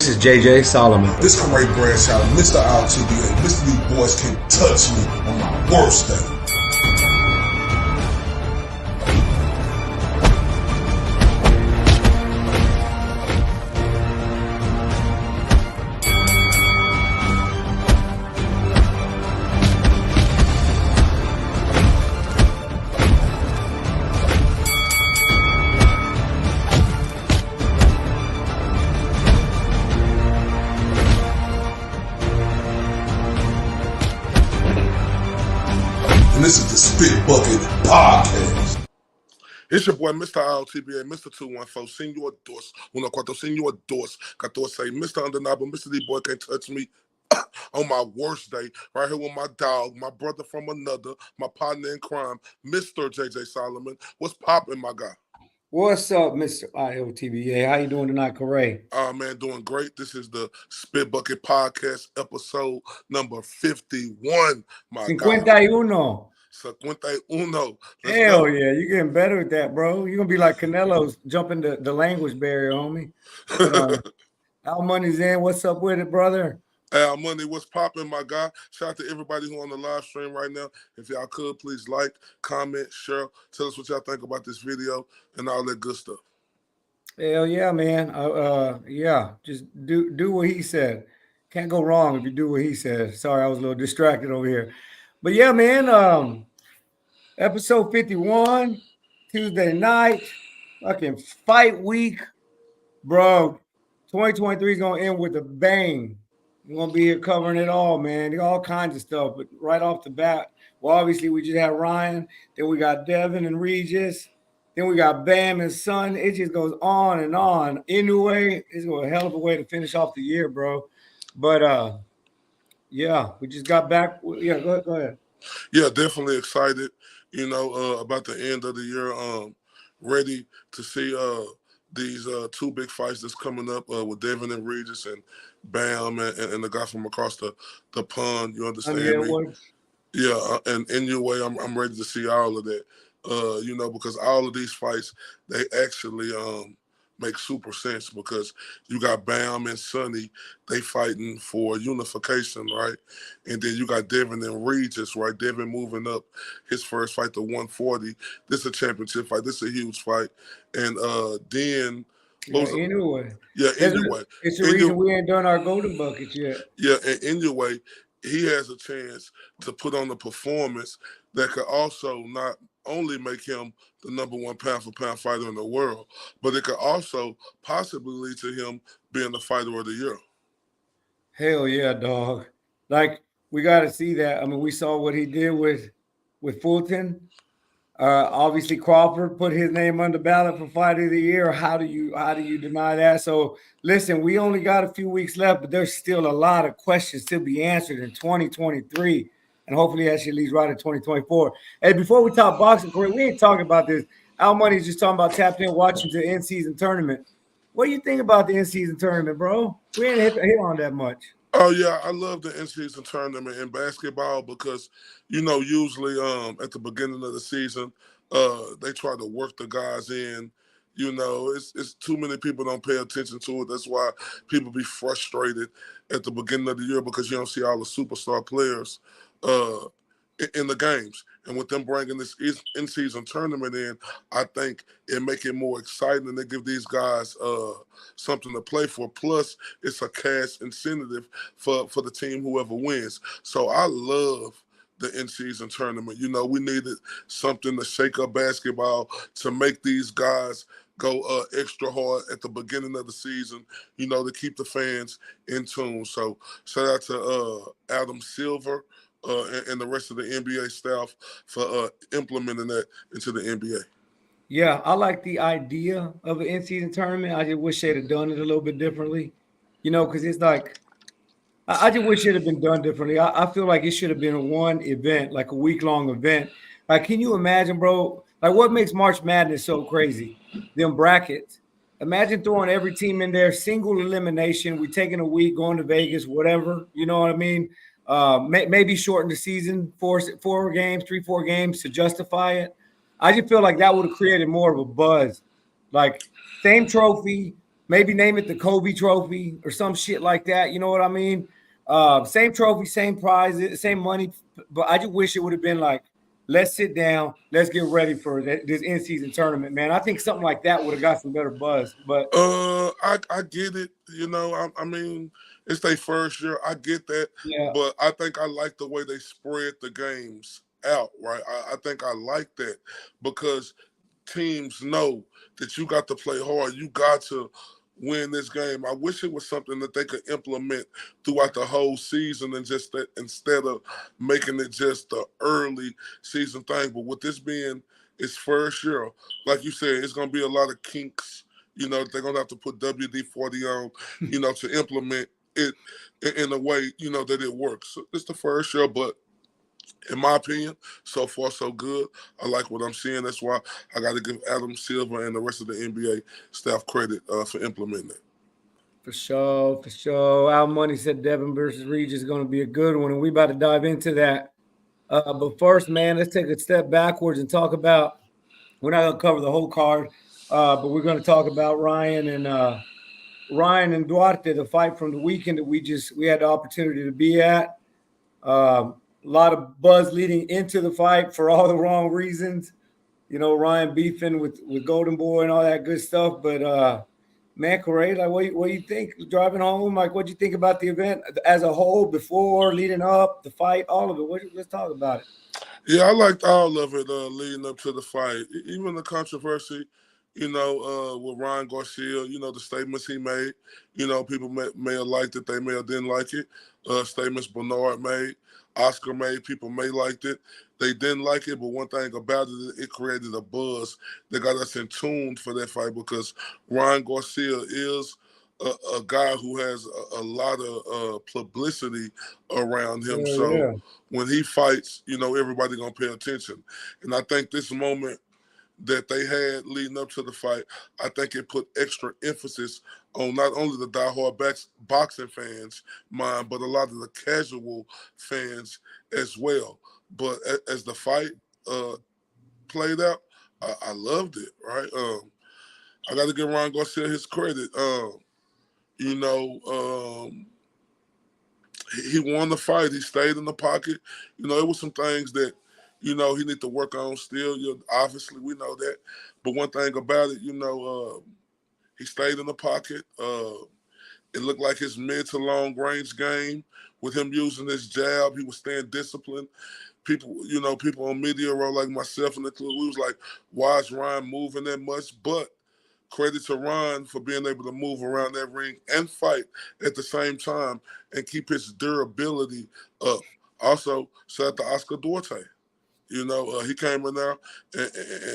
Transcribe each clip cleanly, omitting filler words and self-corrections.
This is JJ Solomon. This Corey Bradshaw, Mr. RTBA. Mr. These boys can't touch me on my worst day. And this is the Spit Bucket Podcast. It's your boy, Mr. RTBA, Mr. 214, Senor Dos, 14, Senor Dos, 14, Mr. Undeniable, Mr. D Boy can't touch me on my worst day, right here with my dog, my brother from another, my partner in crime, Mr. JJ Solomon. What's poppin', my guy? What's up, Mr. IOTBA? How you doing tonight, Corey? Man, doing great. This is the Spit Bucket Podcast, episode number 51, my guy. 51. 51. Hell go. Yeah, you're getting better at that, bro. You're going to be like Canelo's jumping the language barrier, homie. Al Money's in. What's up with it, brother? Al Money, what's popping, my guy? Shout out to everybody who on the live stream right now. If y'all could, please like, comment, share. Tell us what y'all think about this video and all that good stuff. Hell yeah, man. Yeah, just do what he said. Can't go wrong if you do what he said. Sorry, I was a little distracted over here. But yeah, man, episode 51, Tuesday night, fucking fight week. Bro, 2023 is going to end with a bang. We're going to be here covering it all, man. All kinds of stuff. But right off the bat, well, obviously, we just had Ryan. Then we got Devin and Regis. Then we got Bam and Son. It just goes on and on. Anyway, it's a hell of a way to finish off the year, bro. But, yeah, we just got back. Yeah, go ahead. Yeah, definitely excited, about the end of the year. Ready to see these two big fights that's coming up with Devin and Regis and Bam and the guy from across the pond. You understand me? Yeah, and in your way, I'm ready to see all of that. Because all of these fights, they actually make super sense because you got Bam and Sonny, they fighting for unification, right? And then you got Devin and Regis, right? Devin moving up his first fight to 140. This is a championship fight. This is a huge fight. And then anyway. Yeah, anyway. It's the reason we ain't done our golden buckets yet. Yeah, and anyway, he has a chance to put on a performance that could also not only make him the number one pound-for-pound fighter in the world, but it could also possibly lead to him being the fighter of the year. Hell yeah, dog. Like, we got to see that. I mean, we saw what he did with Fulton. Obviously, Crawford put his name on the ballot for fighter of the year. How do you deny that? So, listen, we only got a few weeks left, but there's still a lot of questions to be answered in 2023. And hopefully that shit leads right in 2024. Hey, before we talk boxing, Corey, we ain't talking about this. Al Money's just talking about tapped in watching the in-season tournament. What do you think about the in-season tournament, bro? We ain't hit on that much. Oh, yeah, I love the in-season tournament in basketball because, usually at the beginning of the season, they try to work the guys in. It's too many people don't pay attention to it. That's why people be frustrated at the beginning of the year because you don't see all the superstar players in the games. And with them bringing this in-season tournament in, I think it make it more exciting and they give these guys something to play for. Plus, it's a cash incentive for the team whoever wins. So I love the in-season tournament. We needed something to shake up basketball to make these guys go extra hard at the beginning of the season, to keep the fans in tune. So shout out to Adam Silver and the rest of the NBA staff for implementing that into the NBA. Yeah, I like the idea of an in-season tournament. I just wish they'd have done it a little bit differently, because it's like, I just wish it had been done differently. I feel like it should have been one event, like a week-long event. Like, can you imagine, bro? Like, what makes March Madness so crazy? Them brackets. Imagine throwing every team in there, single elimination. We taking a week, going to Vegas, whatever. You know what I mean? Maybe shorten the season, 4 games, 3-4 games to justify it. I just feel like that would have created more of a buzz. Like, same trophy, maybe name it the Kobe Trophy or some shit like that. You know what I mean? Same trophy, same prizes, same money. But I just wish it would have been like, let's sit down, let's get ready for this in-season tournament, man. I think something like that would have got some better buzz. But I get it. You know, I mean, it's their first year. I get that, yeah, but I think I like the way they spread the games out. Right? I think I like that because teams know that you got to play hard. You got to win this game. I wish it was something that they could implement throughout the whole season and just that instead of making it just the early season thing. But with this being its first year, like you said, it's going to be a lot of kinks. You know, they're going to have to put WD-40 on, you know, to implement it in a way, you know, that it works. So it's the first year, but in my opinion, so far so good. I like what I'm seeing. That's why I got to give Adam Silver and the rest of the NBA staff credit for implementing it. for sure, for sure. Al Money said Devin versus Regis is going to be a good one, and we about to dive into that. But first, man, let's take a step backwards and talk about. We're not going to cover the whole card, but we're going to talk about Ryan and Duarte, the fight from the weekend that we had the opportunity to be at. A lot of buzz leading into the fight for all the wrong reasons. You know, Ryan beefing with Golden Boy and all that good stuff. But man, Corey, like, what do you think driving home? Like, what do you think about the event as a whole, before, leading up, the fight, all of it? Let's talk about it. Yeah, I liked all of it leading up to the fight. Even the controversy, you know, with Ryan Garcia, you know, the statements he made. You know, people may have liked it, they may have didn't like it. Statements Bernard made, Oscar made, people may liked it. They didn't like it, but one thing about it, it created a buzz that got us in tune for that fight because Ryan Garcia is a guy who has a lot of publicity around him. Yeah, So yeah. when he fights, you know, everybody gonna pay attention. And I think this moment that they had leading up to the fight, I think it put extra emphasis on not only the diehard boxing fans' mind, but a lot of the casual fans as well. But as the fight played out, I loved it. Right, I got to give Ryan Garcia his credit. You know, he won the fight. He stayed in the pocket. You know, it was some things that, you know, he need to work on still. Obviously, we know that. But one thing about it, you know, he stayed in the pocket. It looked like his mid to long range game with him using his jab. He was staying disciplined. People, you know, people on media row like myself and the club, we was like, why is Ryan moving that much? But credit to Ron for being able to move around that ring and fight at the same time and keep his durability up. Also, shout out to Oscar Duarte. You know, he came in there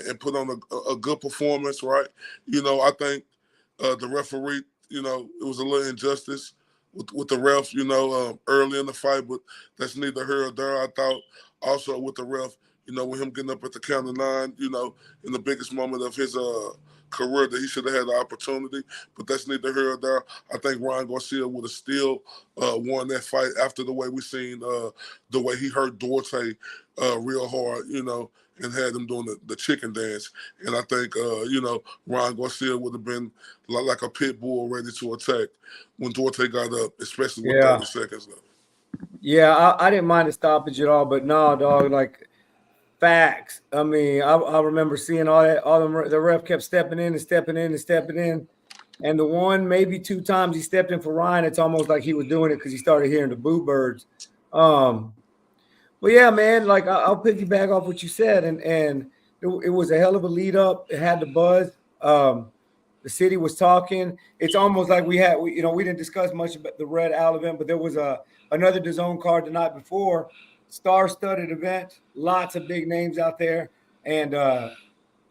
and put on a good performance, right? You know, I think the referee, you know, it was a little injustice with the ref, you know, early in the fight, but that's neither here or there. I thought also with the ref, you know, with him getting up at the count of 9, you know, in the biggest moment of his career that he should have had the opportunity, but that's neither here or there. I think Ryan Garcia would have still won that fight after the way we seen the way he hurt Duarte real hard, you know, and had him doing the chicken dance. And I think, you know, Ryan Garcia would have been like a pit bull ready to attack when Duarte got up, especially with Yeah. 30 seconds left. Yeah, I didn't mind the stoppage at all, but no, dog, like facts. I mean, I remember seeing all that. The ref kept stepping in and stepping in and stepping in, and the one maybe two times he stepped in for Ryan, it's almost like he was doing it because he started hearing the boo birds. Um, but yeah, man, like I'll piggyback off what you said, and it was a hell of a lead up. It had the buzz. The city was talking. It's almost like we didn't discuss much about the Red Owl event, but there was another DAZN card the night before, star-studded event, lots of big names out there, and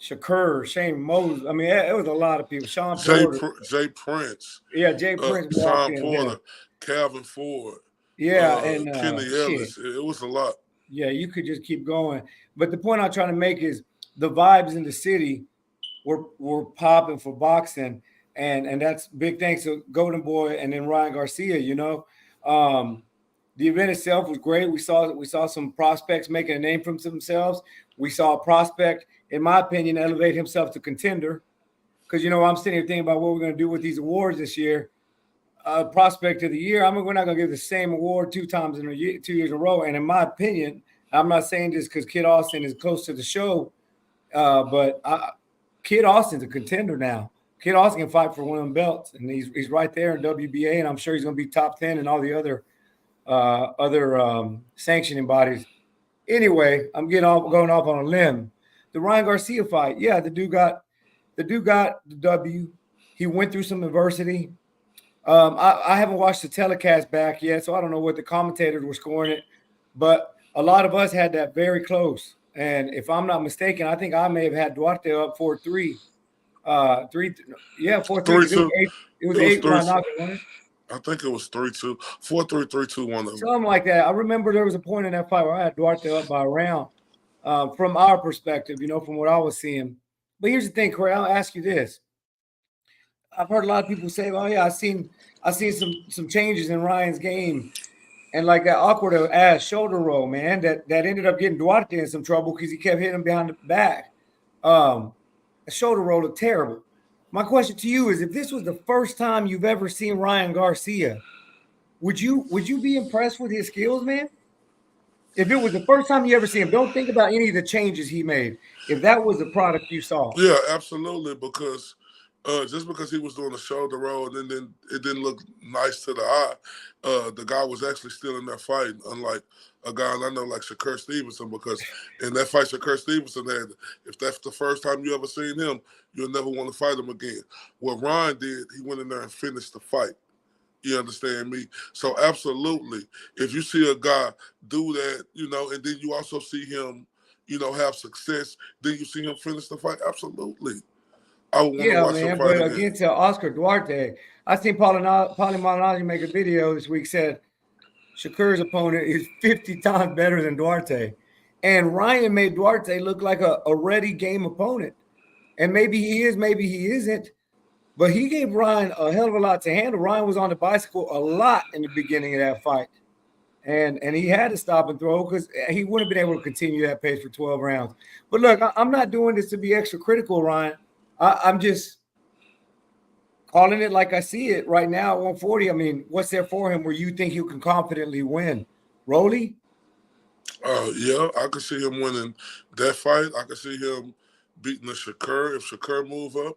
Shakur, Shane Moses. I mean, it was a lot of people. Sean Porter, Jay Prince, yeah, Jay Prince walked Sean in, yeah, Porter, Calvin Ford, yeah, and Kenny shit. Ellis. It was a lot. Yeah, you could just keep going. But the point I'm trying to make is the vibes in the city were popping for boxing, and that's big thanks to Golden Boy and then Ryan Garcia. You know, the event itself was great. We saw some prospects making a name for themselves. We saw a prospect, in my opinion, elevate himself to contender. because I'm sitting here thinking about what we're going to do with these awards this year. Prospect of the year. We're not going to give the same award 2 times in a year, 2 years in a row. And in my opinion, I'm not saying this because Kid Austin is close to the show, but Kid Austin's a contender now. Kid Austin can fight for one of them belts, and he's right there in WBA, and I'm sure he's going to be top 10 in all the other sanctioning bodies. Anyway, I'm going off on a limb. The Ryan Garcia fight, yeah, the dude got the W. He went through some adversity. I haven't watched the telecast back yet, so I don't know what the commentators were scoring it, but a lot of us had that very close. And if I'm not mistaken, I think I may have had Duarte up 4-3. 4-3. It was 8 when I knocked it, wasn't it? I think it was 3-2, 4-3, 3-2, one of them. Something like that. I remember there was a point in that fight where I had Duarte up by a round. From our perspective, from what I was seeing. But here's the thing, Corey. I'll ask you this. I've heard a lot of people say, "Oh yeah, I seen some changes in Ryan's game," and like that awkward ass shoulder roll, man, that ended up getting Duarte in some trouble because he kept hitting him behind the back. A shoulder roll looked terrible. My question to you is: if this was the first time you've ever seen Ryan Garcia, would you be impressed with his skills, man? If it was the first time you ever see him, don't think about any of the changes he made. If that was the product you saw. Yeah, absolutely, because just because he was doing a shoulder roll and then it didn't look nice to the eye, the guy was actually still in that fight, unlike a guy I know like Shakur Stevenson, because in that fight Shakur Stevenson had, if that's the first time you ever seen him, you'll never want to fight him again. What Ryan did, he went in there and finished the fight. You understand me? So absolutely, if you see a guy do that, and then you also see him, have success, then you see him finish the fight, absolutely. I would want to watch him fight again. Against Oscar Duarte, I seen Paulie Malignaggi make a video this week, said Shakur's opponent is 50 times better than Duarte. And Ryan made Duarte look like a ready game opponent. And maybe he is, maybe he isn't. But he gave Ryan a hell of a lot to handle. Ryan was on the bicycle a lot in the beginning of that fight. And he had to stop and throw because he wouldn't have been able to continue that pace for 12 rounds. But look, I'm not doing this to be extra critical, Ryan. I'm just calling it like I see it right now at 140. I mean, what's there for him where you think you can confidently win? Rolly? Yeah, I could see him winning that fight. I could see him beating the Shakur if Shakur move up.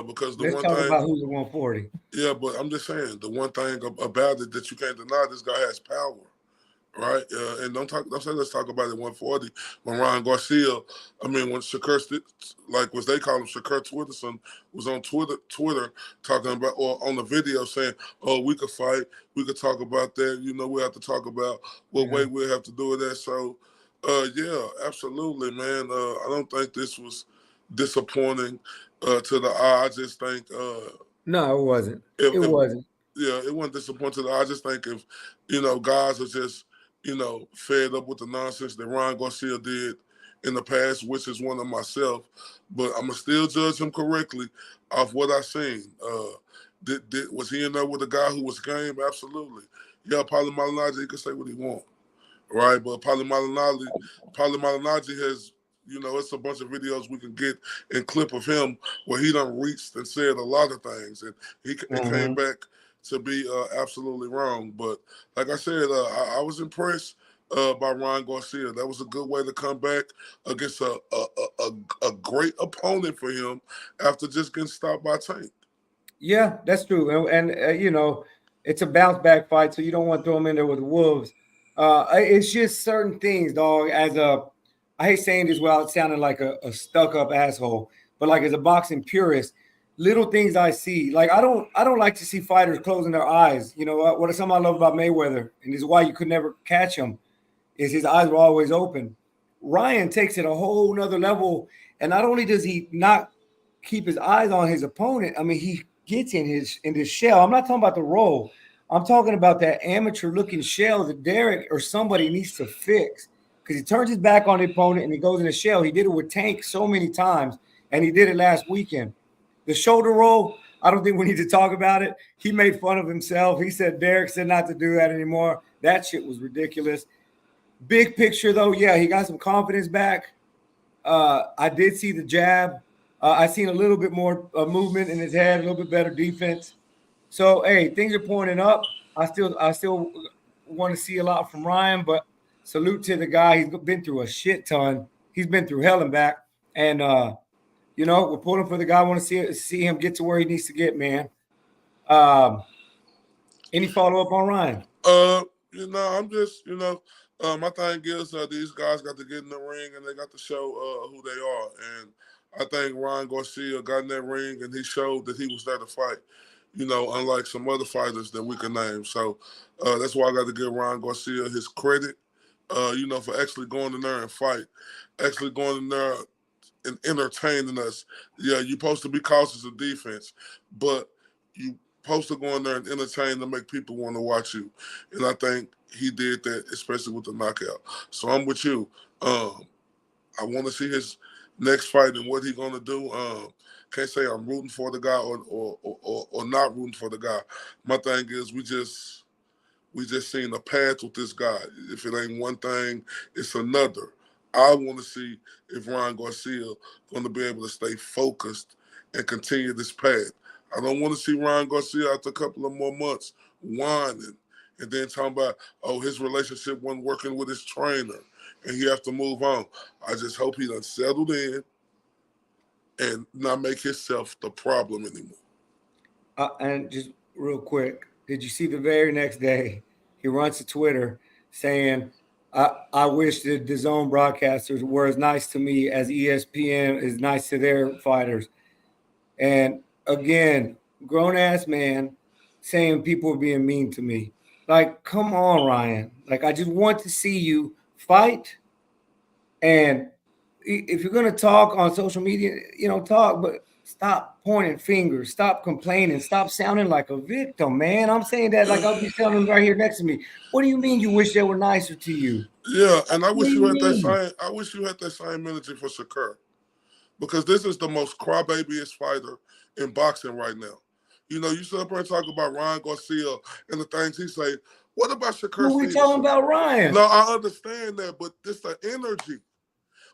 Because Let's talk about who's at 140. Yeah, but I'm just saying the one thing about it that you can't deny, this guy has power, right? And don't say let's talk about it 140. When Ryan Garcia, when Shakur, like what they call him, Shakur Twitterson, was on Twitter talking about, or on the video saying, "Oh, we could fight, we could talk about that. We have to talk about what way we have to do it at." So, yeah, absolutely, man. I don't think this was disappointing to the eye. I just think no, it wasn't. It wasn't. Yeah, it wasn't disappointing to the eye. I just think if guys are just fed up with the nonsense that Ryan Garcia did in the past, which is one of myself, but I'm gonna still judge him correctly off what I seen. Was he in there with a guy who was game? Absolutely. Yeah, Paulie Malignaggi, he can say what he want, right? But Paulie Malignaggi has. It's a bunch of videos we can get and clip of him where he done reached and said a lot of things, and he came back to be absolutely wrong. But like I said, I was impressed by Ryan Garcia. That was a good way to come back against a great opponent for him after just getting stopped by Tank. Yeah, that's true. And it's a bounce back fight, so you don't want to throw him in there with the Wolves. It's just certain things, dog, I hate saying this without sounding like a stuck-up asshole, but like as a boxing purist, little things I see. Like I don't like to see fighters closing their eyes. What something I love about Mayweather, and this is why you could never catch him, is his eyes were always open. Ryan takes it a whole nother level, and not only does he not keep his eyes on his opponent, he gets in his shell. I'm not talking about the roll. I'm talking about that amateur-looking shell that Derek or somebody needs to fix. Because he turns his back on the opponent and he goes in a shell. He did it with Tank so many times, and he did it last weekend. The shoulder roll, I don't think we need to talk about it. He made fun of himself. He said Derek said not to do that anymore. That shit was ridiculous. Big picture, though, yeah, he got some confidence back. I did see the jab. I seen a little bit more movement in his head, a little bit better defense. So hey, things are pointing up. I still want to see a lot from Ryan, but salute to the guy. He's been through a shit ton. He's been through hell and back, and we're pulling for the guy. I want to see him get to where he needs to get, man. Um, any follow up on Ryan? I'm just, my thing is these guys got to get in the ring and they got to show who they are. And I think Ryan Garcia got in that ring and he showed that he was there to fight. Unlike some other fighters that we can name. So that's why I got to give Ryan Garcia his credit, for actually going in there and fight, actually going in there and entertaining us. Yeah, you're supposed to be cautious of defense, but you supposed to go in there and entertain to make people want to watch you. And I think he did that, especially with the knockout. So I'm with you. I want to see his next fight and what he's gonna do. Can't say I'm rooting for the guy or not rooting for the guy. My thing is we just seen a path with this guy. If it ain't one thing, it's another. I want to see if Ryan Garcia going to be able to stay focused and continue this path. I don't want to see Ryan Garcia after a couple of more months whining and then talking about, his relationship wasn't working with his trainer and he have to move on. I just hope he done settled in and not make himself the problem anymore. And just real quick, did you see the very next day he runs to Twitter saying, I wish the DAZN broadcasters were as nice to me as ESPN is nice to their fighters. And again, grown ass man saying people are being mean to me. Like, come on, Ryan. Like, I just want to see you fight. And if you're going to talk on social media, talk, but stop pointing fingers, stop complaining, stop sounding like a victim, man. I'm saying that like I'll be sounding right here next to me. What do you mean you wish they were nicer to you? Yeah, and I wish you had mean? that same energy for Shakur. Because this is the most crybabyest fighter in boxing right now. You sit up here and talk about Ryan Garcia and the things he say. What about Shakur Who we Stevenson? talking about Ryan? No, I understand that, but this the energy.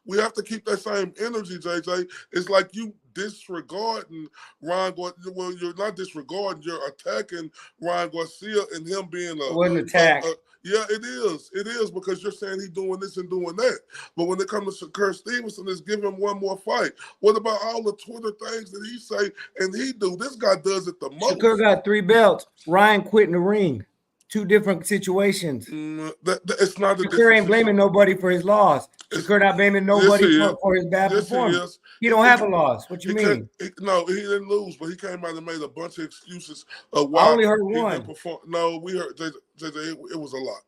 We have to keep that same energy, JJ. It's like you disregarding Ryan Garcia. Well, you're not disregarding, you're attacking Ryan Garcia and him being It wasn't an attack. Yeah, it is. It is because you're saying he's doing this and doing that. But when it comes to Shakur Stevenson, it's give him one more fight. What about all the Twitter things that he say and he do? This guy does it the most. Shakur got 3 belts. Ryan quit in the ring. 2 different situations. It's not a Shakur ain't blaming nobody for his loss. Shakur not blaming nobody for his bad performance. He don't have a loss. What you mean? No, he didn't lose, but he came out and made a bunch of excuses of why I only heard he one. didn't perform. No, we heard JJ. It was a lot.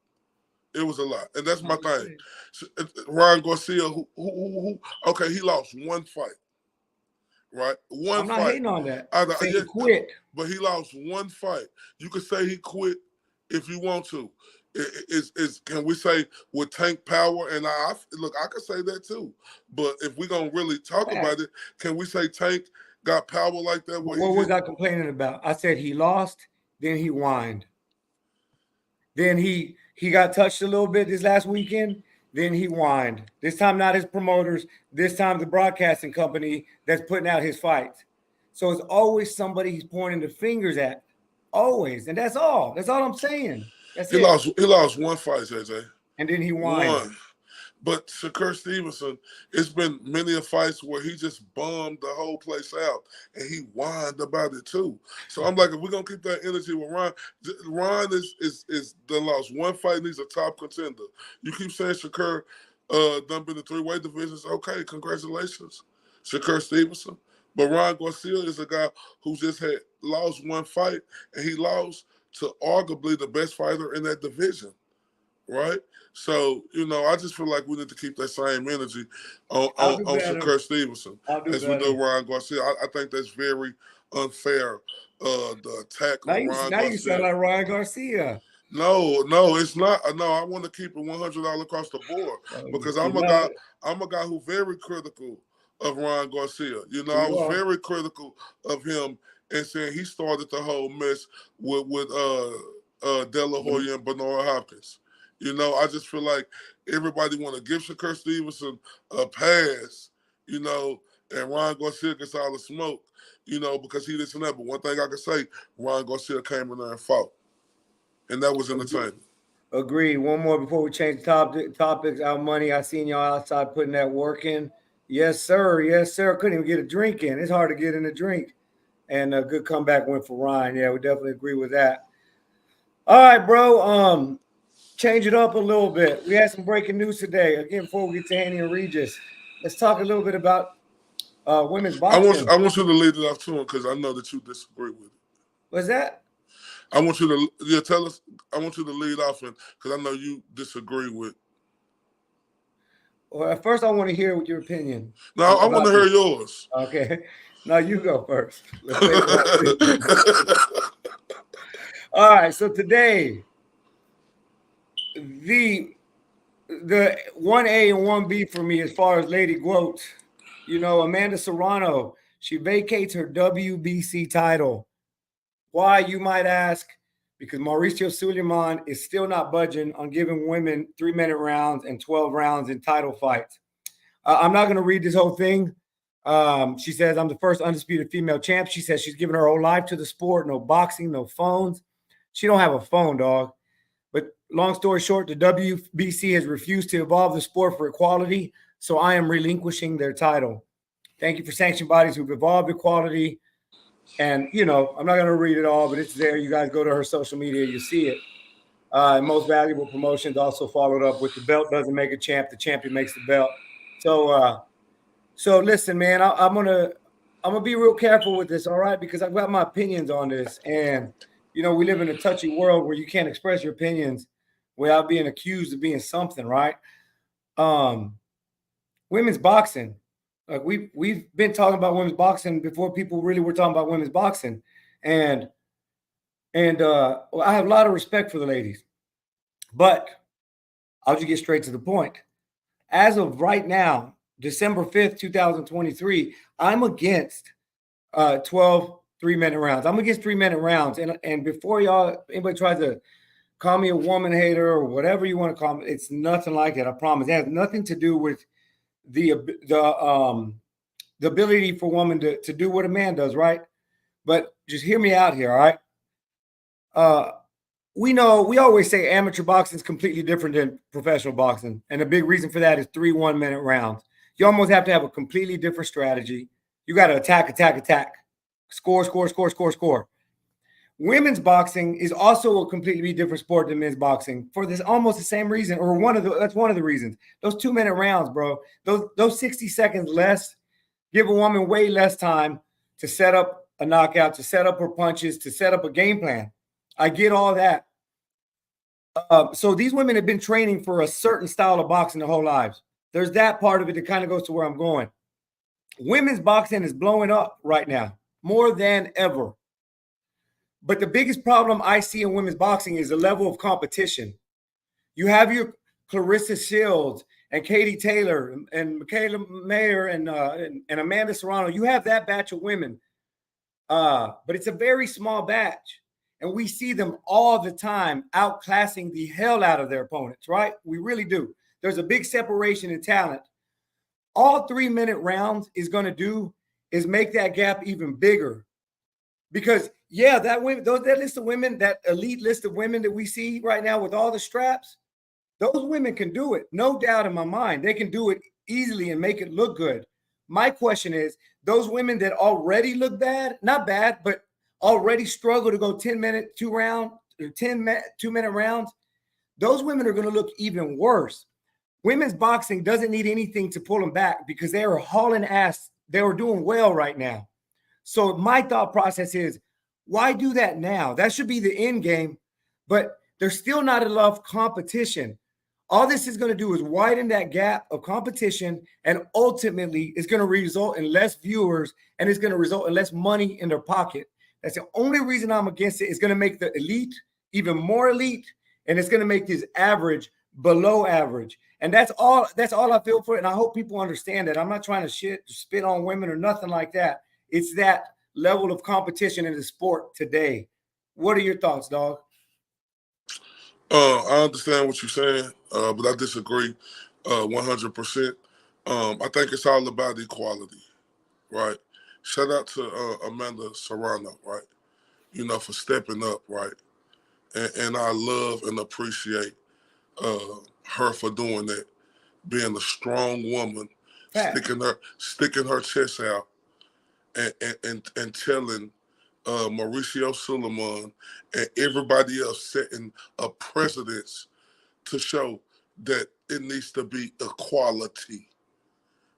It was a lot, and that's my thing. Ryan Garcia, who okay, he lost one fight, right? One fight. I'm not hating on that. He quit, but he lost one fight. You could say he quit if you want to. Can we say with Tank power? And I could say that too. But if we're gonna really talk about it, can we say Tank got power like that? What was I complaining about? I said he lost, then he whined. Then he got touched a little bit this last weekend. Then he whined. This time not his promoters. This time the broadcasting company that's putting out his fights. So it's always somebody he's pointing the fingers at. Always. And that's all. That's all I'm saying. He lost one fight, JJ. And then he won. One. But Shakur Stevenson, it's been many fights where he just bombed the whole place out and he whined about it too. So I'm like, if we're gonna keep that energy with Ryan is done lost one fight and he's a top contender. You keep saying Shakur done been in 3-weight divisions. Okay, congratulations, Shakur Stevenson. But Ryan Garcia is a guy who just had lost one fight and he lost to arguably the best fighter in that division, right? So, I just feel like we need to keep that same energy on Shakur Stevenson as we do Ryan Garcia. I think that's very unfair, the attack on Ryan Garcia. Now you sound like Ryan Garcia. No, it's not. No, I want to keep it 100 all across the board because I'm a guy who's very critical of Ryan Garcia. I was very critical of him and saying he started the whole mess with De La Hoya and Bernard Hopkins. I just feel like everybody want to give Shakur Stevenson a pass, and and Ryan Garcia gets all the smoke, you know, because he this and that. But one thing I can say, Ryan Garcia came in there and fought, and that was entertaining. Agreed. One more before we change topics. Our money. I seen y'all outside putting that work in. Yes, sir. Yes, sir. Couldn't even get a drink in. It's hard to get in a drink. And a good comeback win for Ryan. Yeah, we definitely agree with that. All right, bro. Change it up a little bit. We had some breaking news today. Again, before we get to Haney and Regis, let's talk a little bit about women's boxing. I want you to lead it off to him because I know that you disagree with it. What's that? I want you to tell us. I want you to lead off because I know you disagree with. Well, at first, I want to hear your opinion. No, I want to hear yours. Okay. Now you go first. All right. So today, the 1A and 1B for me as far as Lady Goat, you know, Amanda Serrano, she vacates her WBC title. Why, you might ask? Because Mauricio Suleiman is still not budging on giving women 3-minute rounds and 12 rounds in title fights. I'm not going to read this whole thing. She says, I'm the first undisputed female champ. She says she's given her whole life to the sport. No boxing, no phones. She don't have a phone, dog. But long story short, the WBC has refused to evolve the sport for equality, so I am relinquishing their title. Thank you for sanctioned bodies who've evolved equality. And, you know, I'm not going to read it all, but it's there. You guys go to her social media, you see it. Most Valuable Promotions also followed up with the belt doesn't make a champ, the champion makes the belt. So listen, man, I'm gonna be real careful with this, all right? Because I've got my opinions on this, and you know, we live in a touchy world where you can't express your opinions without being accused of being something, right? Women's boxing. Like we've been talking about women's boxing before people really were talking about women's boxing, and I have a lot of respect for the ladies, but I'll just get straight to the point. As of right now, December 5th, 2023, I'm against 12 3-minute rounds. I'm against 3-minute rounds, and before anybody tries to call me a woman hater or whatever you want to call me, it's nothing like that. I promise. It has nothing to do with the ability for a woman to do what a man does, right? But just hear me out here, all right? We always say amateur boxing is completely different than professional boxing, and a big reason for that is 3 1-minute rounds. You almost have to have a completely different strategy. You got to attack, score. Women's boxing is also a completely different sport than men's boxing for this almost the same reason, or that's one of the reasons. Those 2-minute rounds, bro, those 60 seconds less give a woman way less time to set up a knockout, to set up her punches, to set up a game plan. I get all that. So these women have been training for a certain style of boxing their whole lives. There's that part of it that kind of goes to where I'm going. Women's boxing is blowing up right now, more than ever. But the biggest problem I see in women's boxing is the level of competition. You have your Clarissa Shields and Katie Taylor and Michaela Mayer and Amanda Serrano. You have that batch of women, but it's a very small batch. And we see them all the time outclassing the hell out of their opponents, right? We really do. There's a big separation in talent. All 3-minute rounds is going to do is make that gap even bigger. Because, yeah, that list of women, that elite list of women that we see right now with all the straps, those women can do it. No doubt in my mind. They can do it easily and make it look good. My question is, those women that already look bad, not bad, but already struggle to go 10-minute 2-minute rounds, those women are going to look even worse. Women's boxing doesn't need anything to pull them back because they are hauling ass. They are doing well right now. So my thought process is, why do that now? That should be the end game, but there's still not enough competition. All this is going to do is widen that gap of competition, and ultimately it's going to result in less viewers, and it's going to result in less money in their pocket. That's the only reason I'm against it. It's going to make the elite even more elite, and it's going to make this average below average. And that's all I feel for it. And I hope people understand that. I'm not trying to spit on women or nothing like that. It's that level of competition in the sport today. What are your thoughts, dog? I understand what you're saying, but I disagree 100%. I think it's all about equality. right? Shout out to Amanda Serrano, right? For stepping up, right? And I love and appreciate uh, her for doing that, being a strong woman, Fact. sticking her chest out, and telling Mauricio Suleiman and everybody else setting a precedence to show that it needs to be equality,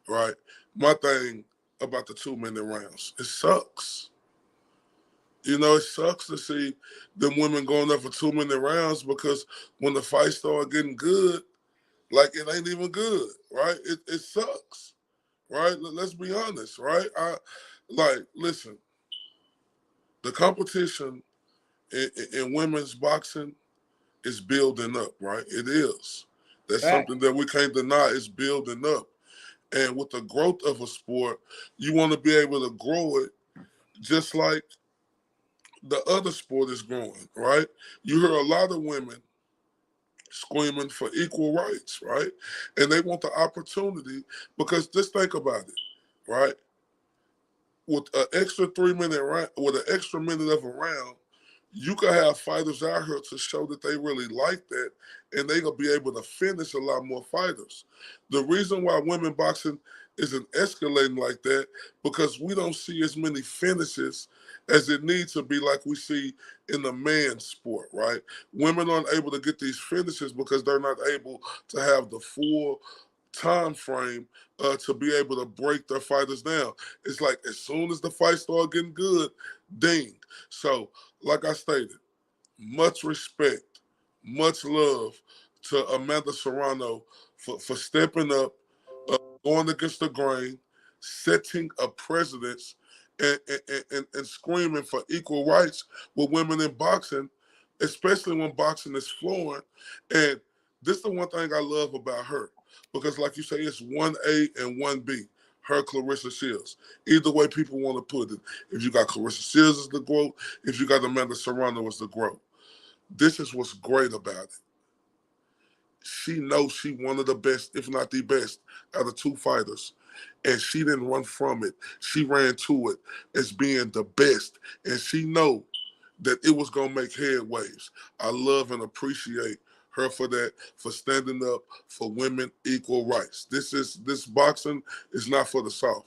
right? My thing about the 2 minute rounds, it sucks. It sucks to see them women going up for 2 minute rounds because when the fight start getting good, like it ain't even good, right? It sucks, right? Let's be honest, right? Listen, the competition in women's boxing is building up, right? It is. That's Fact. something that we can't deny is building up. And with the growth of a sport, you want to be able to grow it just like the other sport is growing, right? You hear a lot of women screaming for equal rights, right? And they want the opportunity because just think about it, right? With an extra 3 minute round, with an extra minute of a round, you could have fighters out here to show that they really like that, and they gonna be able to finish a lot more fighters. The reason why women boxing isn't escalating like that because we don't see as many finishes as it needs to be like we see in the man's sport, right? Women aren't able to get these finishes because they're not able to have the full time frame to be able to break their fighters down. It's like as soon as the fight start getting good, ding. So, like I stated, much respect, much love to Amanda Serrano for stepping up, going against the grain, setting a precedence, and screaming for equal rights with women in boxing, especially when boxing is flowing. And this is the one thing I love about her. Because like you say, it's 1A and 1B. Her Clarissa Shields. Either way people want to put it. If you got Clarissa Shields as the GOAT, if you got Amanda Serrano as the GOAT. This is what's great about it. She knows she one of the best, if not the best, out of two fighters. And she didn't run from it. She ran to it as being the best. And she know that it was going to make headwaves. I love and appreciate her for that, for standing up for women equal rights. This boxing is not for the South.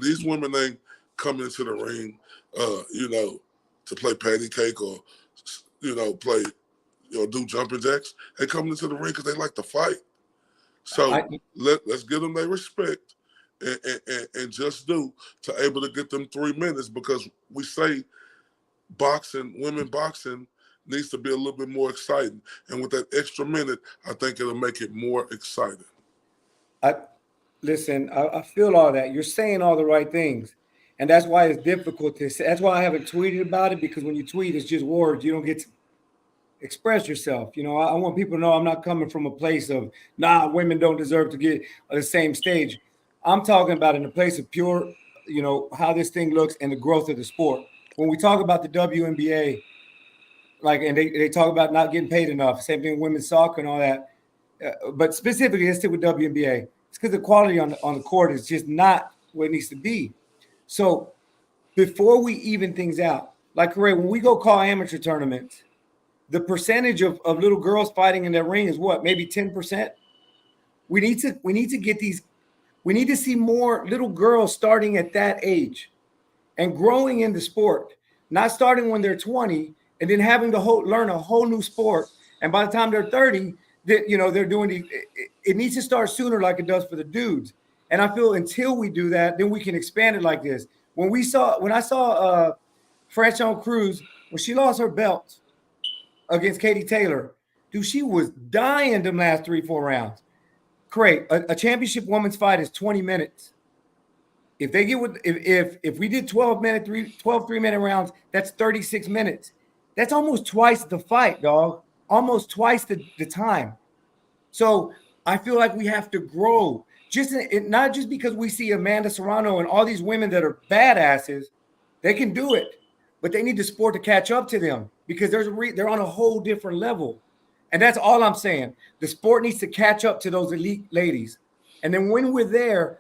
These women ain't coming into the ring, to play patty cake or, play, do jumping jacks. They coming into the ring because they like to fight. So I, let's give them their respect and just do to able to get them 3 minutes because we say women boxing needs to be a little bit more exciting. And with that extra minute, I think it'll make it more exciting. I listen. I feel all that. You're saying all the right things, and that's why it's difficult to say. That's why I haven't tweeted about it because when you tweet, it's just words. You don't get to express yourself. I want people to know I'm not coming from a place of women don't deserve to get on the same stage. I'm talking about in a place of pure, how this thing looks and the growth of the sport. When we talk about the WNBA, and they talk about not getting paid enough, same thing with women's soccer and all that. But specifically, let's stick with WNBA. It's because the quality on the court is just not what it needs to be. So before we even things out, like Ray, when we go call amateur tournaments, the percentage of little girls fighting in that ring is what? Maybe 10%. We need to get these. We need to see more little girls starting at that age and growing in the sport, not starting when they're 20 and then having to learn a whole new sport. And by the time they're 30, they're doing it needs to start sooner like it does for the dudes. And I feel until we do that, then we can expand it like this. When I saw Franchon Cruz, when she lost her belt against Katie Taylor, dude, she was dying them last 3-4 rounds. Great. A championship women's fight is 20 minutes. If they get if we did 12 3-minute rounds, that's 36 minutes. That's almost twice the fight, dog. Almost twice the time. So I feel like we have to grow. Not just because we see Amanda Serrano and all these women that are badasses, they can do it, but they need the sport to catch up to them because they're on a whole different level. And that's all I'm saying. The sport needs to catch up to those elite ladies. And then when we're there,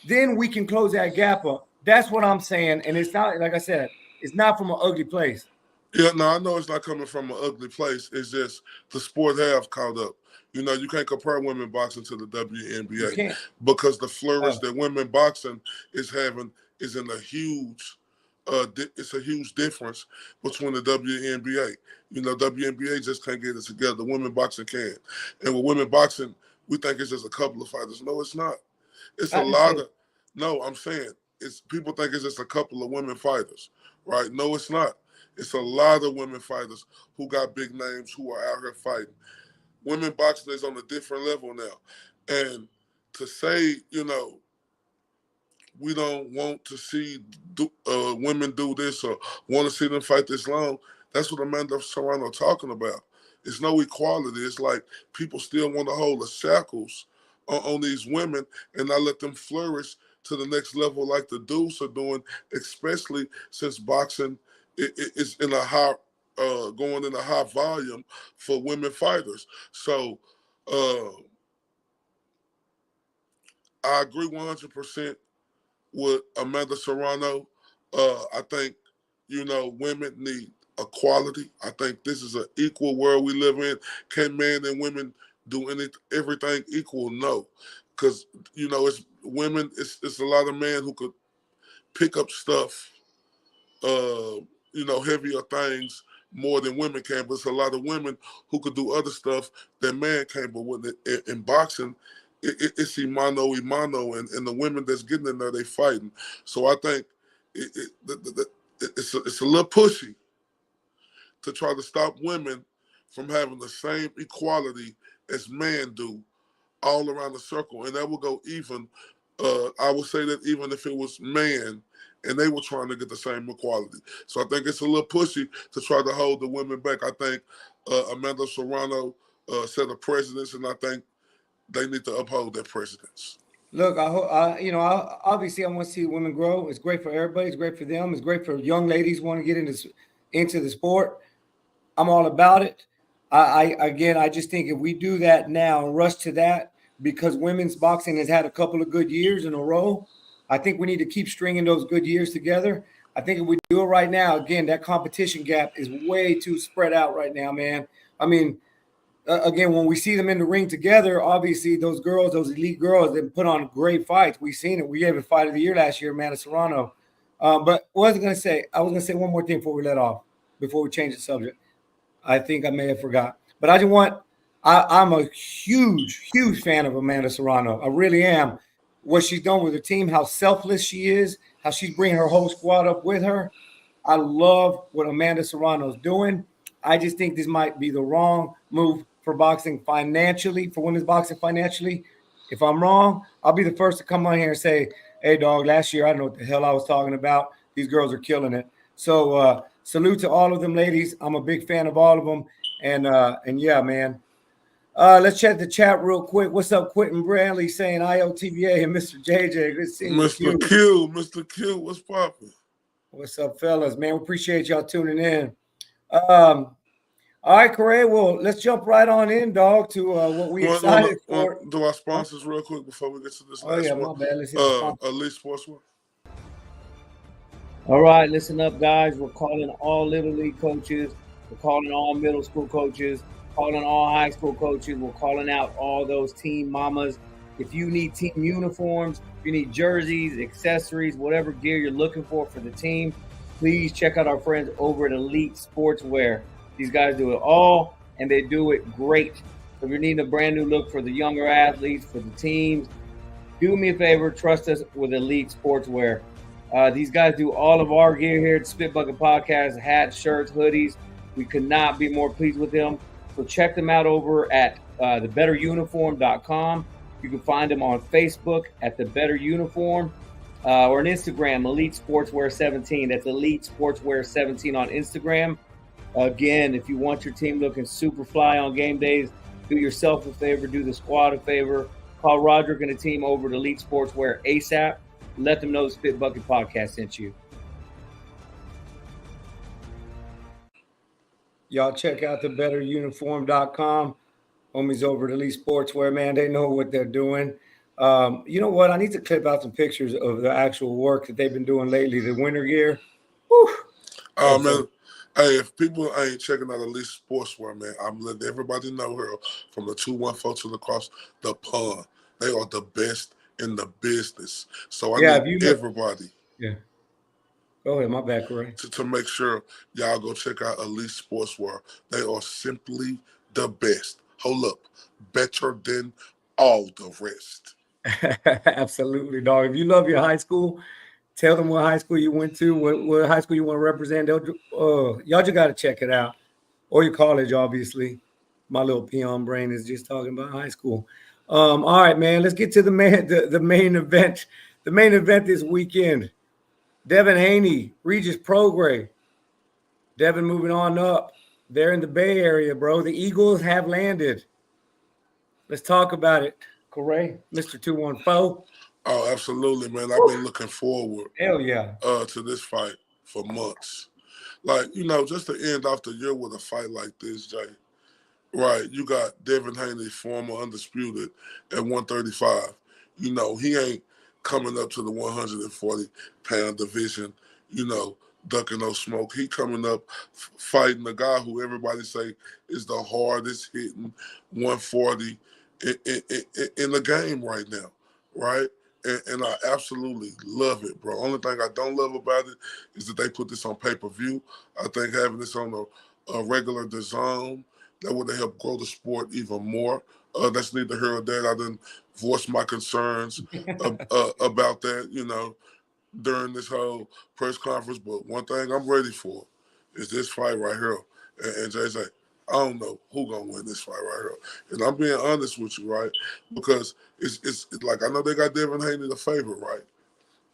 then we can close that gap up. That's what I'm saying. And it's not, like I said, it's not from an ugly place. Yeah, no, I know it's not coming from an ugly place. It's just the sport have caught up. You can't compare women boxing to the You WNBA can't. because the flourish Oh, that women boxing is having is in a huge, it's a huge difference between the WNBA. WNBA just can't get it together. Women boxing can, and with women boxing, we think it's just a couple of fighters. No, it's not. It's a I didn't lot say of. No, I'm saying it's people think it's just a couple of women fighters, right? No, it's not. It's a lot of women fighters who got big names who are out here fighting. Women boxing is on a different level now. And to say, we don't want to see women do this or want to see them fight this long, that's what Amanda Serrano talking about. It's no equality. It's like people still want to hold the shackles on these women and not let them flourish to the next level like the dudes are doing, especially since boxing is in a high, going in a high volume for women fighters. So uh, I agree 100% with Amanda Serrano. I think, women need equality. I think this is an equal world we live in. Can men and women do everything equal? No. Because, it's women, it's a lot of men who could pick up stuff, heavier things more than women can, but it's a lot of women who could do other stuff that man can. But when in boxing, it's imano, and the women that's getting in there, they fighting. So I think it's a little pushy to try to stop women from having the same equality as men do all around the circle, and that will go even. I would say that even if it was man and they were trying to get the same equality. So I think it's a little pushy to try to hold the women back. I think Amanda Serrano set a precedence, and I think they need to uphold that precedence. look, obviously I want to see women grow. It's great for everybody. It's great for them. It's great for young ladies who want to get into the sport. I'm all about it. I just think if we do that now and rush to that because women's boxing has had a couple of good years in a row, I think we need to keep stringing those good years together. I think if we do it right now, again, that competition gap is way too spread out right now, man. I mean, again, when we see them in the ring together, obviously those girls, those elite girls, they put on great fights. We've seen it. We gave it Fight of the Year last year, Amanda Serrano. But what was I going to say? I was going to say one more thing before we let off, before we change the subject. I think I may have forgot. But I'm a huge, huge fan of Amanda Serrano. I really am. What she's done with her team, how selfless she is, how she's bringing her whole squad up with her. I love what Amanda Serrano's doing. I just think this might be the wrong move for boxing financially, for women's boxing financially. If I'm wrong, I'll be the first to come on here and say, hey, dog, last year I don't know what the hell I was talking about. These girls are killing it. So salute to all of them ladies. I'm a big fan of all of them. And yeah, man. Let's check the chat real quick. What's up, Quentin Bradley saying IOTBA and Mr. JJ? Good seeing you, Mr. Q. Mr. Q, what's popping? What's up, fellas? Man, we appreciate y'all tuning in. All right, Corey. Well, let's jump right on in, dog, to what we excited for. Do our Huh? sponsors real quick before we get to this Oh next yeah, one. my bad. Let's hit the sponsor. Elite Sportswear. All right, listen up, guys. We're calling all Little League coaches. We're calling all middle school coaches, calling all high school coaches. We're calling out all those team mamas. If you need team uniforms, if you need jerseys, accessories, whatever gear you're looking for the team, please check out our friends over at Elite Sportswear. These guys do it all, and they do it great. So if you're needing a brand new look for the younger athletes, for the teams, do me a favor, trust us with Elite Sportswear. These guys do all of our gear here at Spit Bucket Podcast, hats, shirts, hoodies. We could not be more pleased with them. So check them out over at thebetteruniform.com. You can find them on Facebook at The Better Uniform or on Instagram, Elite Sportswear 17. That's Elite Sportswear 17 on Instagram. Again, if you want your team looking super fly on game days, do yourself a favor, do the squad a favor. Call Roderick and the team over to Elite Sportswear ASAP. Let them know the Spit Bucket Podcast sent you. Y'all check out thebetteruniform.com. Homies over at Elite Sportswear, man. They know what they're doing. You know what? I need to clip out some pictures of the actual work that they've been doing lately. The winter gear. Whew. Oh, so Man, hey, if people ain't checking out Elite Sportswear, man, I'm letting everybody know here from the 214 to across the pond. They are the best in the business. So I yeah, need if you look, everybody yeah. Go ahead, my bad, Corey. to make sure y'all go check out Elite Sportswear. They are simply the best. Hold up, better than all the rest. Absolutely, dog. If you love your high school, tell them what high school you went to, what high school you want to represent. Y'all just got to check it out, or your college, obviously. My little peon brain is just talking about high school. All right, man. Let's get to the main event. The main event this weekend. Devin Haney, Regis Prograis. Devin moving on up. They're in the Bay Area, bro. The Eagles have landed. Let's talk about it. Corey, Mr. 214. Oh, absolutely, man. I've been looking forward Hell yeah. to this fight for months. Like, just to end off the year with a fight like this, Jay. Right, you got Devin Haney, former undisputed at 135. He ain't coming up to the 140-pound division, ducking no smoke. He coming up fighting the guy who everybody say is the hardest hitting 140 in the game right now, right? And I absolutely love it, bro. Only thing I don't love about it is that they put this on pay-per-view. I think having this on a regular DAZN, that would have helped grow the sport even more. That's neither here or there. I didn't voice my concerns about that, during this whole press conference. But one thing I'm ready for is this fight right here. And Jay say, I don't know who gonna win this fight right here. And I'm being honest with you, right? Because it's like I know they got Devin Haney the favorite, right?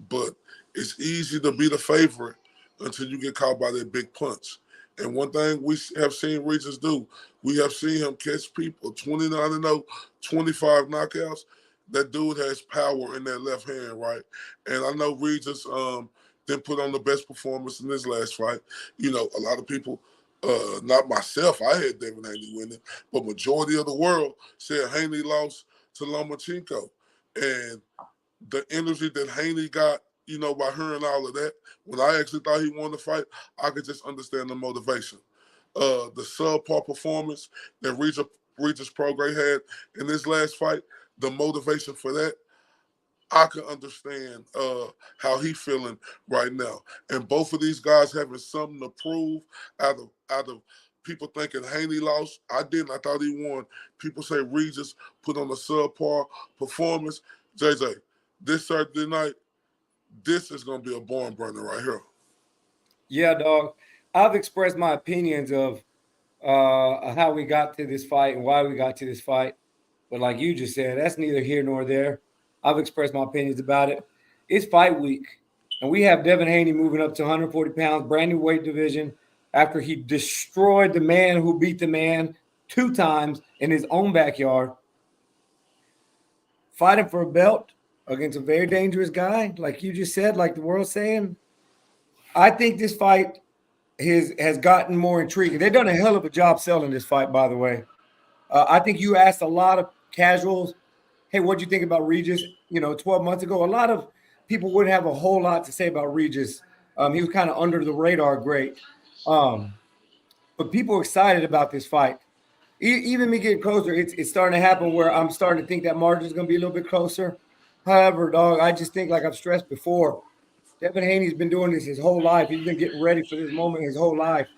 But it's easy to be the favorite until you get caught by that big punch. And one thing we have seen Regis do, we have seen him catch people 29-0, 25 knockouts. That dude has power in that left hand, right? And I know Regis didn't put on the best performance in this last fight. A lot of people, not myself, I had Devin Haney winning, but majority of the world said Haney lost to Lomachenko. And the energy that Haney got, by hearing all of that, when I actually thought he won the fight, I could just understand the motivation. The subpar performance that Regis Prograis had in this last fight, the motivation for that, I can understand how he feeling right now. And both of these guys having something to prove out of people thinking Haney lost. I didn't. I thought he won. People say Regis put on a subpar performance. JJ, this Saturday night, this is going to be a barn burner right here. Yeah, dog. I've expressed my opinions of how we got to this fight and why we got to this fight. But like you just said, that's neither here nor there. I've expressed my opinions about it. It's fight week, and we have Devin Haney moving up to 140 pounds, brand new weight division, after he destroyed the man who beat the man 2 times in his own backyard. Fighting for a belt against a very dangerous guy, like you just said, like the world's saying. I think this fight has gotten more intriguing. They've done a hell of a job selling this fight, by the way. I think you asked a lot of casuals, hey, what do you think about Regis? 12 months ago, a lot of people wouldn't have a whole lot to say about Regis. He was kind of under the radar great. But people are excited about this fight. Even me getting closer, it's starting to happen where I'm starting to think that margin is going to be a little bit closer. However, dog, I just think, like I've stressed before, Devin Haney's been doing this his whole life. He's been getting ready for this moment his whole life.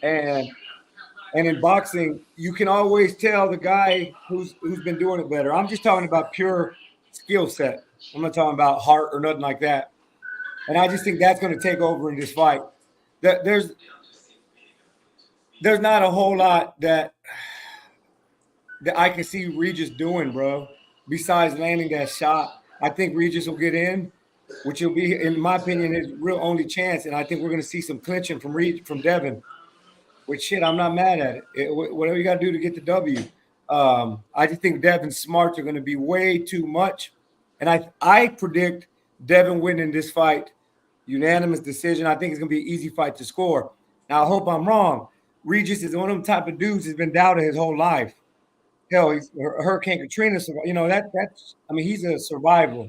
And in boxing, you can always tell the guy who's been doing it better. I'm just talking about pure skill set. I'm not talking about heart or nothing like that. And I just think that's going to take over in this fight. There's not a whole lot that I can see Regis doing, bro, besides landing that shot. I think Regis will get in, which will be, in my opinion, his real only chance. And I think we're going to see some clinching from Devin. Which shit, I'm not mad at it. Whatever you got to do to get the W. I just think Devin's smarts are going to be way too much. And I predict Devin winning this fight, unanimous decision. I think it's going to be an easy fight to score. Now, I hope I'm wrong. Regis is one of them type of dudes who's been doubted his whole life. hell, he's Hurricane Katrina. You know that's. I mean, he's a survivor.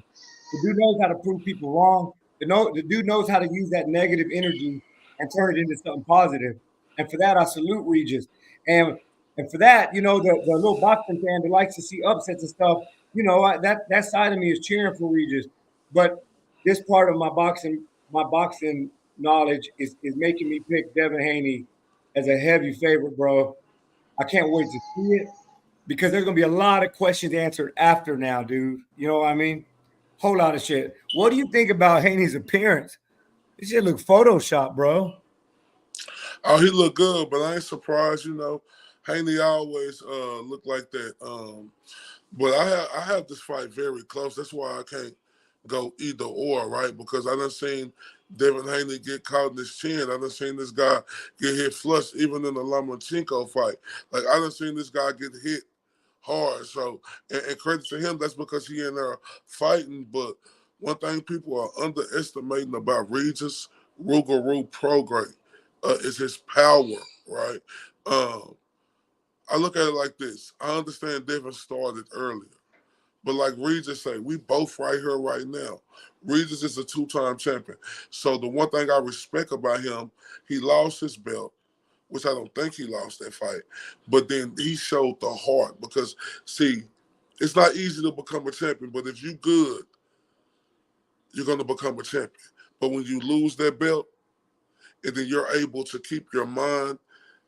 The dude knows how to prove people wrong. The dude knows how to use that negative energy and turn it into something positive. And for that, I salute Regis. And and for that, you know, the little boxing fan that likes to see upsets and stuff, you know, that side of me is cheering for Regis. But this part of my boxing knowledge is making me pick Devin Haney as a heavy favorite, bro. I can't wait to see it because there's gonna be a lot of questions answered after now, dude. You know what I mean? Whole lot of shit. What do you think about Haney's appearance? This shit look Photoshop, bro. Oh, he looked good, but I ain't surprised. Haney always looked like that. But I have this fight very close. That's why I can't go either or, right? Because I done seen Devin Haney get caught in his chin. I done seen this guy get hit flush, even in the Lomachenko fight. Like I done seen this guy get hit hard. So, and credit to him, that's because he in there fighting. But one thing people are underestimating about Regis Rougarou program is his power, right? Um, I look at it like this. I understand Devin started earlier. But like Regis say, we both right here right now. Regis is a two-time champion. So the one thing I respect about him, he lost his belt, which I don't think he lost that fight. But then he showed the heart because, see, it's not easy to become a champion, but if you good, you're going to become a champion. But when you lose that belt, and then you're able to keep your mind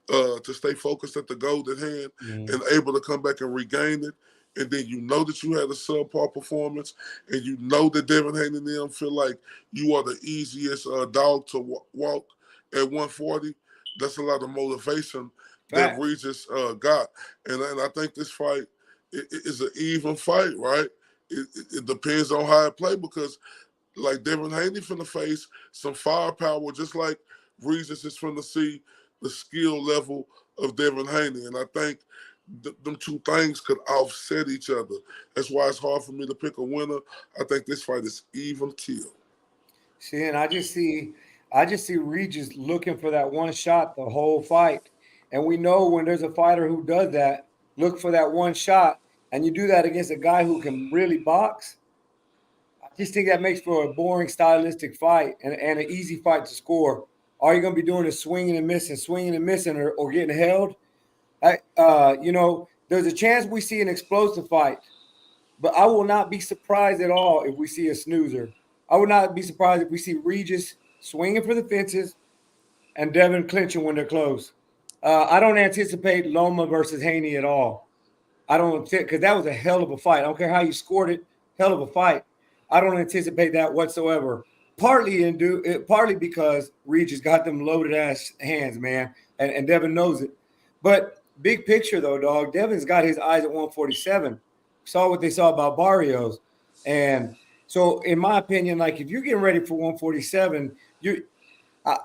to stay focused at the goal at hand and able to come back and regain it. And then you know that you had a subpar performance, and you know that Devin Haney and them feel like you are the easiest dog to walk at 140. That's a lot of motivation that Fact. Regis got. And I think this fight is an even fight, right? It depends on how it play because like Devin Haney finna face some firepower, just like Regis is finna see the skill level of Devin Haney. And I think them two things could offset each other. That's why it's hard for me to pick a winner. I think this fight is even kill. See, and I just see Regis looking for that one shot the whole fight. And we know when there's a fighter who does that, look for that one shot, and you do that against a guy who can really box. I just think that makes for a boring stylistic fight and an easy fight to score. All you're gonna be doing is swinging and missing, or getting held. You know, there's a chance we see an explosive fight, but I will not be surprised at all if we see a snoozer. I would not be surprised if we see Regis swinging for the fences and Devin clinching when they're close. I don't anticipate Loma versus Haney at all. I don't because that was a hell of a fight. I don't care how you scored it, hell of a fight. I don't anticipate that whatsoever. Partly because Regis got them loaded ass hands, man, and Devin knows it. But big picture though, dog, Devin's got his eyes at 147. Saw what they saw about Barrios, and so in my opinion, like if you're getting ready for 147, uh,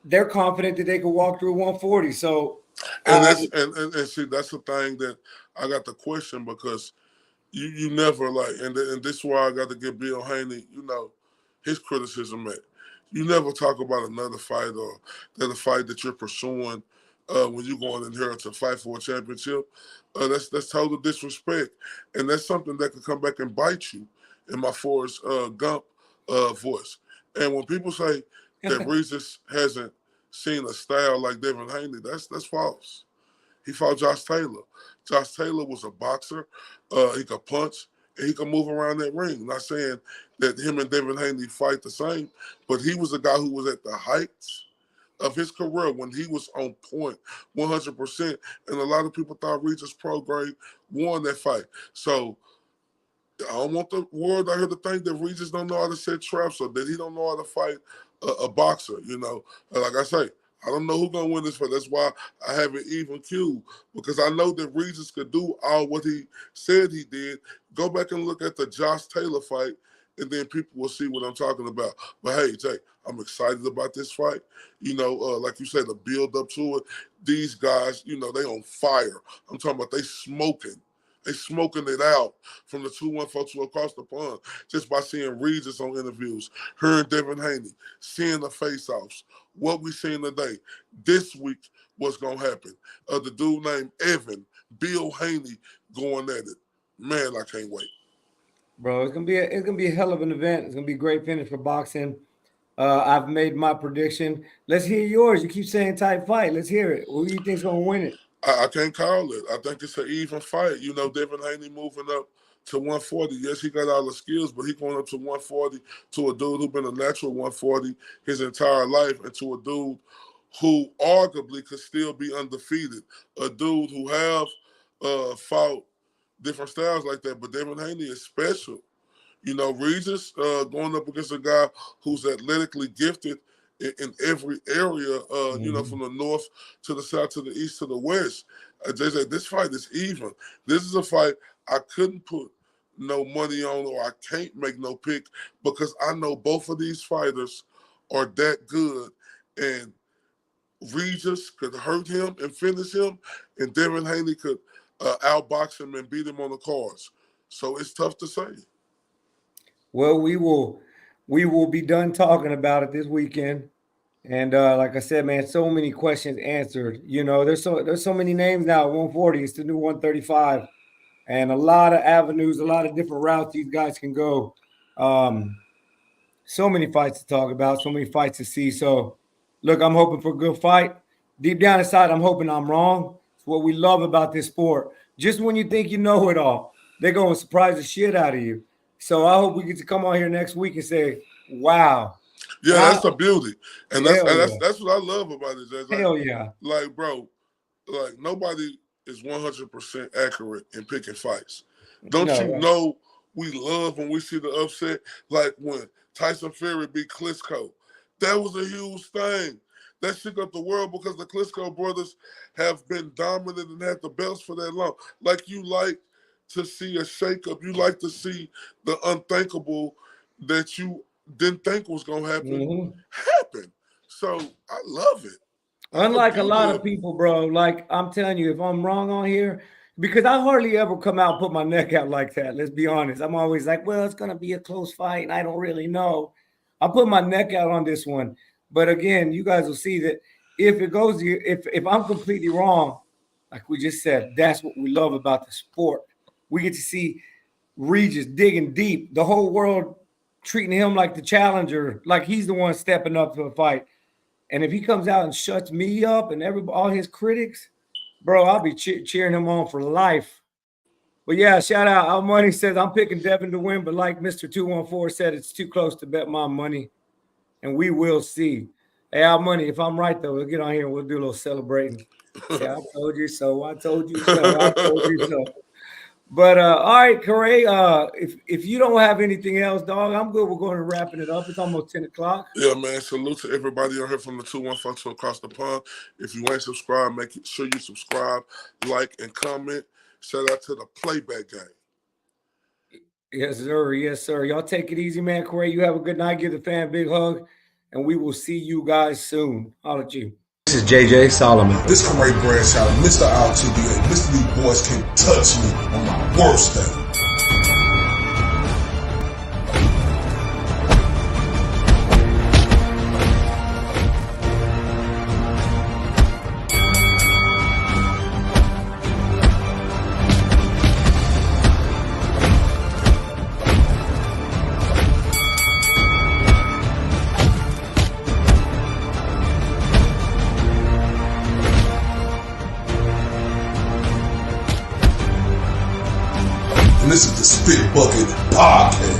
they're confident that they can walk through 140. So And I that's and see that's the thing that I got the question because you never like and this is why I got to give Bill Haney, his criticism at. You never talk about another fight or that a fight that you're pursuing when you're going in here to fight for a championship. That's total disrespect, and that's something that could come back and bite you in my Forrest Gump voice. And when people say that Regis hasn't seen a style like Devin Haney, that's false. He fought Josh Taylor. Josh Taylor was a boxer. He could punch and he could move around that ring. Not saying that him and Devin Haney fight the same, but he was a guy who was at the heights of his career when he was on point 100%. And a lot of people thought Regis Prograis won that fight. So I don't want the world out here to think that Regis don't know how to set traps or that he don't know how to fight a boxer. Like I say, I don't know who's gonna win this fight. That's why I have it even queued because I know that Regis could do all what he said he did. Go back and look at the Josh Taylor fight, and then people will see what I'm talking about. But hey, Jay, I'm excited about this fight. Like you said, the build up to it. These guys, they on fire. I'm talking about they smoking. They smoking it out from the 2-1-4-2 across the pond just by seeing Regis on interviews, hearing Devin Haney, seeing the face-offs, what we seen today. This week, what's gonna happen. The dude named Evan, Bill Haney going at it. Man, I can't wait. Bro, it's gonna be a hell of an event. It's gonna be a great finish for boxing. I've made my prediction. Let's hear yours. You keep saying tight fight. Let's hear it. Who do you think's gonna win it? I can't call it. I think it's an even fight. You know, Devin Haney moving up to 140. Yes, he got all the skills, but he going up to 140 to a dude who been a natural 140 his entire life, and to a dude who arguably could still be undefeated. A dude who have fought different styles like that, but Devin Haney is special. You know, Regis going up against a guy who's athletically gifted in every area, you know, from the north to the south to the east to the west. They said this fight is even. This is a fight I couldn't put no money on, or I can't make no pick, because I know both of these fighters are that good, and Regis could hurt him and finish him, and Devin Haney could outbox him and beat him on the cards. So it's tough to say. Well, we will be done talking about it this weekend. And like I said, man, so many questions answered. You know, there's so many names now. 140, it's the new 135, and a lot of avenues, a lot of different routes these guys can go. So many fights to talk about, so many fights to see. So, look, I'm hoping for a good fight. Deep down inside, I'm hoping I'm wrong. It's what we love about this sport. Just when you think you know it all, they're going to surprise the shit out of you. So I hope we get to come on here next week and say, wow. Yeah, wow. That's the beauty. And that's what I love about it. Like, hell yeah. Like, bro, like nobody is 100% accurate in picking fights. Don't you know we love when we see the upset? Like when Tyson Fury beat Klitschko. That was a huge thing. That shook up the world because the Klitschko brothers have been dominant and had the belts for that long. Like, you like to see a shakeup. You like to see the unthinkable that you didn't think was going to happen happen. So I love it. Unlike a lot of people, bro, like I'm telling you, if I'm wrong on here, because I hardly ever come out and put my neck out like that. Let's be honest. I'm always like, well, it's going to be a close fight and I don't really know. I put my neck out on this one. But again, you guys will see that if it goes, if I'm completely wrong, like we just said, that's what we love about the sport. We get to see Regis digging deep, the whole world treating him like the challenger, like he's the one stepping up to a fight. And if he comes out and shuts me up and all his critics, bro, I'll be cheering him on for life. But yeah, shout out. Our money says I'm picking Devin to win, but like Mr. 214 said, it's too close to bet my money. And we will see. Hey, our money, if I'm right, though, we'll get on here and we'll do a little celebrating. Say, I told you so. I told you so. I told you so. But all right, Corey, if you don't have anything else, dog, I'm good. We're going to wrapping it up. It's almost 10 o'clock. Yeah, man. Salute to everybody on here from the 214 across the pond. If you ain't subscribed, make sure you subscribe, like, and comment. Shout out to the playback game. Yes, sir. Yes, sir. Y'all take it easy, man. Corey, you have a good night. Give the fan a big hug, and we will see you guys soon. Holla at you. This is JJ Solomon. This Corey Bradshaw, Mr. RTB. Mr. These boys can't touch me on my worst day. This is the Spit Bucket Podcast.